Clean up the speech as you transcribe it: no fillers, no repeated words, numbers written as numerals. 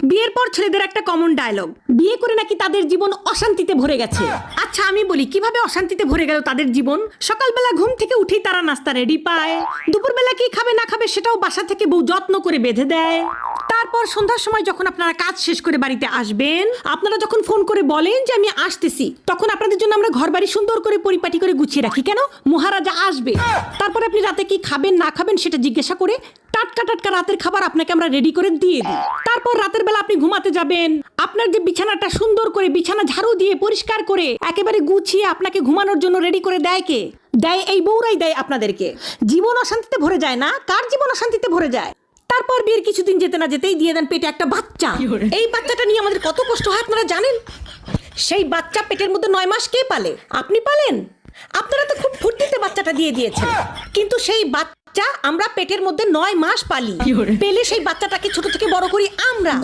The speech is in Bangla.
বিয়ের পর ছেলেদের একটা কমন ডায়লগ, বিয়ে করে নাকি তাদের জীবন অশান্তিতে ভরে গেছে। আচ্ছা আমি বলি, কিভাবে অশান্তিতে ভরে গেল তাদের জীবন? সকালবেলা ঘুম থেকে উঠেই তারা নাস্তা রেডি পায়, দুপুরবেলা কি খাবে না খাবে সেটাও বাসা থেকে বউ যত্ন করে বেঁধে দেয়। তারপর সন্ধ্যার সময় যখন আপনারা কাজ শেষ করে বাড়িতে আসবেন, আপনারা যখন ফোন করে বলেন যে আমি আসতেছি, তখন আপনাদের জন্য আমরা ঘর বাড়ি সুন্দর করে পরিপাটি করে গুছিয়ে রাখি। কেন? মহারাজা আসবে। তারপর আপনি রাতে কি খাবেন না খাবেন সেটা জিজ্ঞাসা করে টাটকা টাটকা রাতের খাবার আপনাকে আমরা রেডি করে দিয়ে দিই। তারপর রাতের বেলা আপনি ঘুমাতে যাবেন, আপনার যে বিছানাটা সুন্দর করে বিছানা ঝাড়ু দিয়ে পরিষ্কার করে একেবারে গুছিয়ে আপনাকে ঘুমানোর জন্য রেডি করে দেয় কে? দেয় এই বউরাই দেয় আপনাদেরকে। জীবন অশান্তিতে ভরে যায় না? কার জীবন অশান্তিতে ভরে যায়? তারপর বিয়ের কিছুদিন যেতে না যেতেই দিয়ে দেন পেটে একটা বাচ্চা। এই বাচ্চাটা নিয়ে আমাদের কত কষ্ট হয় আপনারা জানেন? সেই বাচ্চা পেটের মধ্যে 9 মাস কে পালে? আপনি পালেন? আপনারা তো খুব ফুর্তিতে বাচ্চাটা দিয়ে দিয়েছেন, কিন্তু সেই বাচ্চা আমরা পেটের মধ্যে 9 মাস পালি। পেলে সেই বাচ্চাটাকে ছোট থেকে বড় করি আমরা।